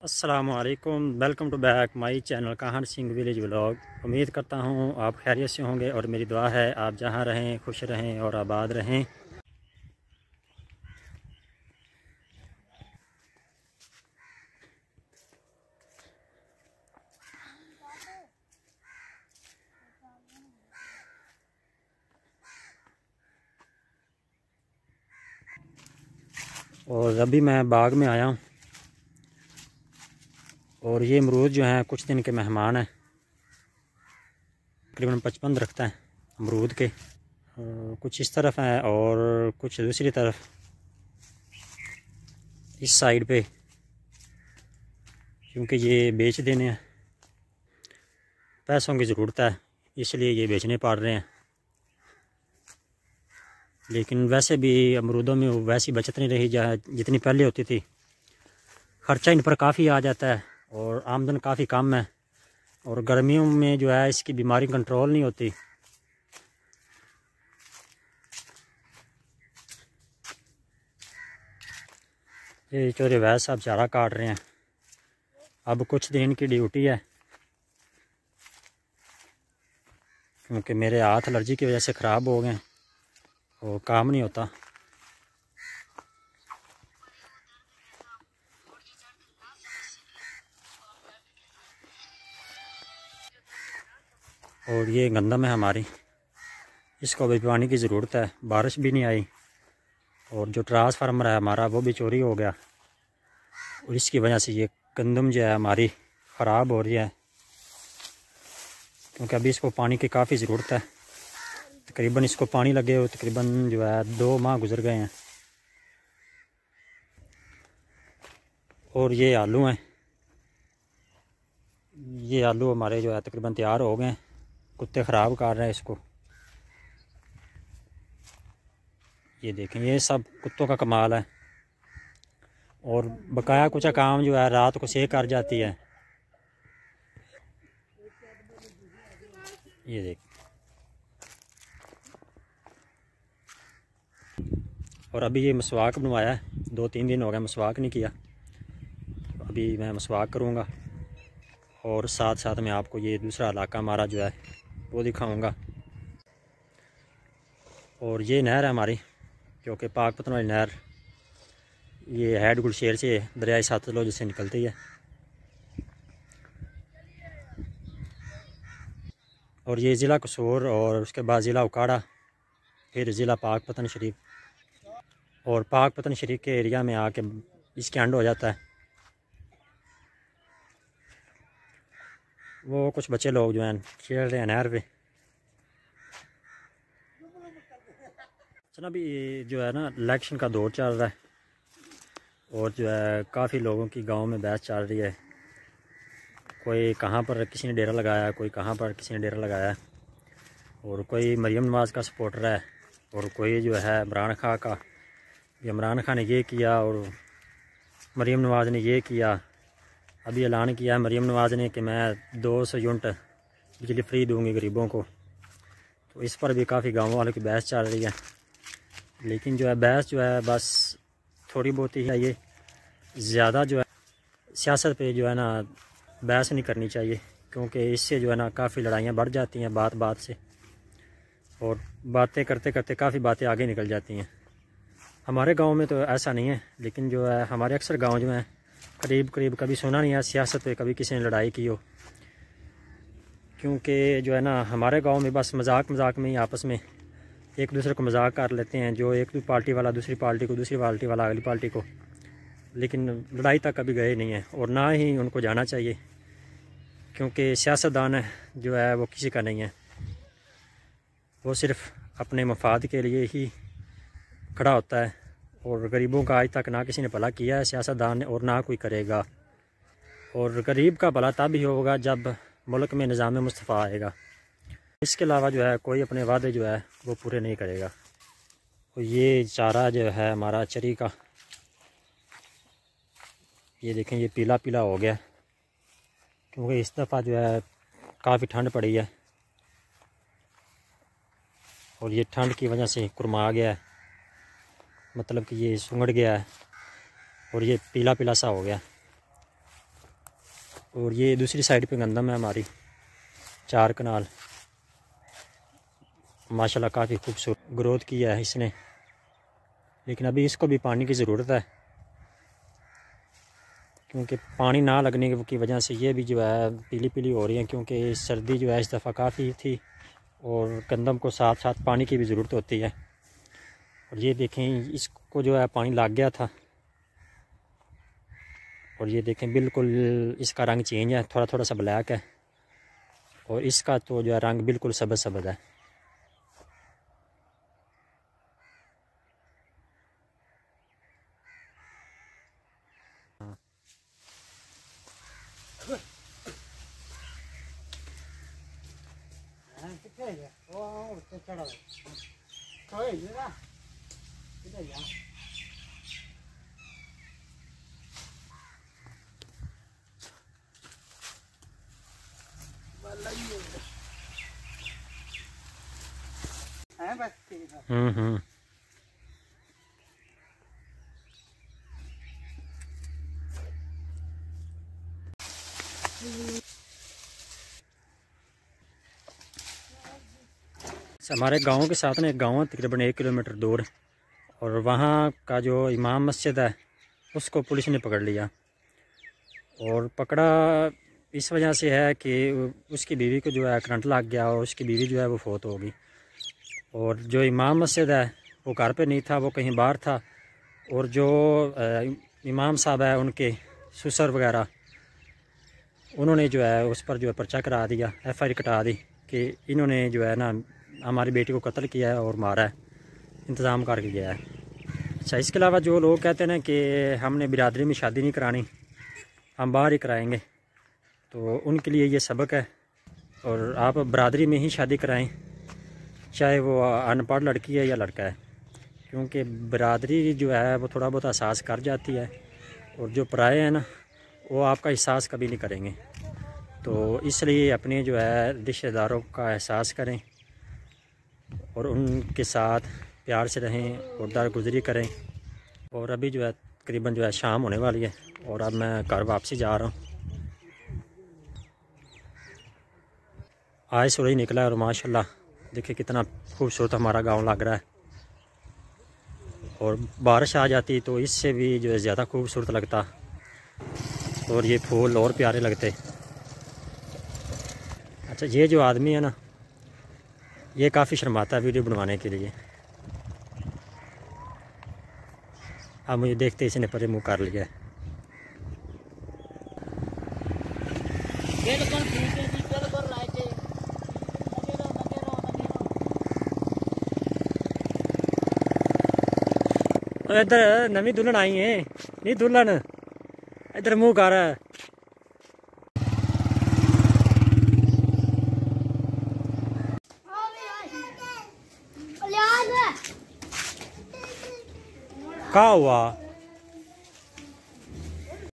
अस्सलामुअलैकुम, welcome to back my channel Kahan Singh village vlog. उम्मीद करता हूँ आप खैरियत से होंगे और मेरी दुआ है आप जहाँ रहें खुश रहें और आबाद रहें। और अभी मैं बाग में आया हूँ और ये अमरूद जो हैं कुछ दिन के मेहमान हैं। तकरीबन 55 दरख्त हैं अमरूद के। कुछ इस तरफ हैं और कुछ दूसरी तरफ इस साइड पे, क्योंकि ये बेच देने हैं, पैसों की ज़रूरत है इसलिए ये बेचने पड़ रहे हैं। लेकिन वैसे भी अमरूदों में वैसी बचत नहीं रही जितनी पहले होती थी। ख़र्चा इन पर काफ़ी आ जाता है और आमदन काफ़ी कम है। और गर्मियों में जो है इसकी बीमारी कंट्रोल नहीं होती। ये चोरे वैद साहब चारा काट रहे हैं। अब कुछ दिन की ड्यूटी है क्योंकि मेरे हाथ एलर्जी की वजह से ख़राब हो गए और काम नहीं होता। और ये गंदम है हमारी, इसको भी पानी की ज़रूरत है। बारिश भी नहीं आई और जो ट्रांसफार्मर है हमारा वो भी चोरी हो गया और इसकी वजह से ये गंदम जो है हमारी ख़राब हो रही है, क्योंकि अभी इसको पानी की काफ़ी ज़रूरत है। तकरीबन इसको पानी लगे हुए तकरीबन जो है 2 माह गुजर गए हैं। और ये आलू हैं, ये आलू हमारे जो है तकरीबन तैयार हो गए हैं। कुत्ते ख़राब कर रहे हैं इसको। ये देखें, ये सब कुत्तों का कमाल है। और बकाया कुछ काम जो है रात को सेक कर जाती है। ये देख, और अभी ये मसवाक बनवाया है, 2-3 दिन हो गए मसवाक नहीं किया। अभी मैं मसवाक करूँगा और साथ साथ में आपको ये दूसरा इलाका हमारा जो है वो दिखाऊँगा। और ये नहर है हमारी, क्योंकि पाकपतन वाली नहर ये हैड गुलशेर से दरियाई सतलुज से निकलती है। और ये ज़िला कसूर और उसके बाद ज़िला उकाड़ा, फिर ज़िला पाकपतन शरीफ। और पाकपतन शरीफ के एरिया में आके इसके एंड हो जाता है। वो कुछ बच्चे लोग जो हैं खेल रहे हैं नहर पे। चलो, अभी जो है ना इलेक्शन का दौर चल रहा है और जो है काफ़ी लोगों की गांव में बहस चल रही है। कोई कहाँ पर किसी ने डेरा लगाया, कोई कहाँ पर किसी ने डेरा लगाया। और कोई मरीम नवाज़ का सपोर्टर है और कोई जो है इमरान खां का। इमरान खां ने ये किया और मरीम नवाज़ ने ये किया। अभी ऐलान किया मरीम नवाज़ ने कि मैं 200 यूनिट बिजली फ्री दूंगी गरीबों को। तो इस पर भी काफ़ी गाँव वालों की बहस चल रही है। लेकिन जो है बहस जो है बस थोड़ी बहुत ही है। ये ज़्यादा जो है सियासत पे जो है ना बहस नहीं करनी चाहिए, क्योंकि इससे जो है ना काफ़ी लड़ाइयाँ बढ़ जाती हैं बात बात से। और बातें करते करते काफ़ी बातें आगे निकल जाती हैं। हमारे गांव में तो ऐसा नहीं है, लेकिन जो है हमारे अक्सर गांव जो हैं करीब करीब कभी सुना नहीं है सियासत पे कभी किसी ने लड़ाई की हो। क्योंकि जो है ना हमारे गांव में बस मजाक मजाक में ही आपस में एक दूसरे को मजाक कर लेते हैं, जो एक पार्टी वाला दूसरी पार्टी को, दूसरी पार्टी वाला अगली पार्टी को। लेकिन लड़ाई तक कभी गए नहीं हैं और ना ही उनको जाना चाहिए, क्योंकि सियासतदान जो है वो किसी का नहीं है। वो सिर्फ अपने मफाद के लिए ही खड़ा होता है। और गरीबों का आज तक ना किसी ने भला किया है सियासतदान ने और ना कोई करेगा। और गरीब का भला तब ही होगा जब मुल्क में निज़ाम मुस्तफ़ा आएगा। इसके अलावा जो है कोई अपने वादे जो है वो पूरे नहीं करेगा। तो ये चारा जो है हमारा चरी का, ये देखें ये पीला पीला हो गया, क्योंकि इस दफ़ा जो है काफ़ी ठंड पड़ी है और ये ठंड की वजह से कुरमा गया है, मतलब कि ये सुंगड़ गया है और ये पीला पीला सा हो गया। और ये दूसरी साइड पे गंदम है हमारी, 4 कनाल। माशाल्लाह काफ़ी खूबसूरत ग्रोथ किया है इसने, लेकिन अभी इसको भी पानी की ज़रूरत है, क्योंकि पानी ना लगने की वजह से ये भी जो है पीली पीली हो रही है, क्योंकि सर्दी जो है इस दफ़ा काफ़ी थी और गंदम को साथ साथ पानी की भी ज़रूरत होती है। और ये देखें इसको जो है पानी लग गया था, और ये देखें बिल्कुल इसका रंग चेंज है, थोड़ा थोड़ा सा ब्लैक है, और इसका तो जो है रंग बिल्कुल सब्ज़ सब्ज़ है। हम्म। हमारे गांव के साथ ना एक गांव है तकरीबन 1 किलोमीटर दूर, और वहाँ का जो इमाम मस्जिद है उसको पुलिस ने पकड़ लिया। और पकड़ा इस वजह से है कि उसकी बीवी को जो है करंट लग गया और उसकी बीवी जो है वो फौत हो गई। और जो इमाम मस्जिद है वो घर पे नहीं था, वो कहीं बाहर था। और जो इमाम साहब है उनके ससुर वगैरह, उन्होंने जो है उस पर जो है पर्चा करा दिया, FIR कटा दी कि इन्होंने जो है ना हमारी बेटी को कत्ल किया है और मारा है, इंतज़ाम करके गया है। अच्छा, इसके अलावा जो लोग कहते हैं ना कि हमने बिरादरी में शादी नहीं करानी, हम बाहर ही कराएंगे, तो उनके लिए ये सबक है। और आप बरादरी में ही शादी कराएं, चाहे वो अनपढ़ लड़की है या लड़का है, क्योंकि बरादरी जो है वो थोड़ा बहुत एहसास कर जाती है, और जो पराए हैं ना वो आपका एहसास कभी नहीं करेंगे। तो इसलिए अपने जो है रिश्तेदारों का एहसास करें और उनके साथ प्यार से रहें और दरगुजरी करें। और अभी जो है तकरीबन जो है शाम होने वाली है और अब मैं घर वापसी जा रहा हूँ। आज सूरज निकला है और माशाल्लाह देखिए कितना खूबसूरत हमारा गांव लग रहा है। और बारिश आ जाती तो इससे भी जो है ज़्यादा खूबसूरत लगता और ये फूल और प्यारे लगते। अच्छा, ये जो आदमी है ना ये काफ़ी शर्माता है वीडियो बनवाने के लिए। अब मुझे देखते इसने परे मुँह कर लिया है। इधर नवी दुल्हन आई है, नहीं दुल्हन इधर मुँह कर। क्या हुआ?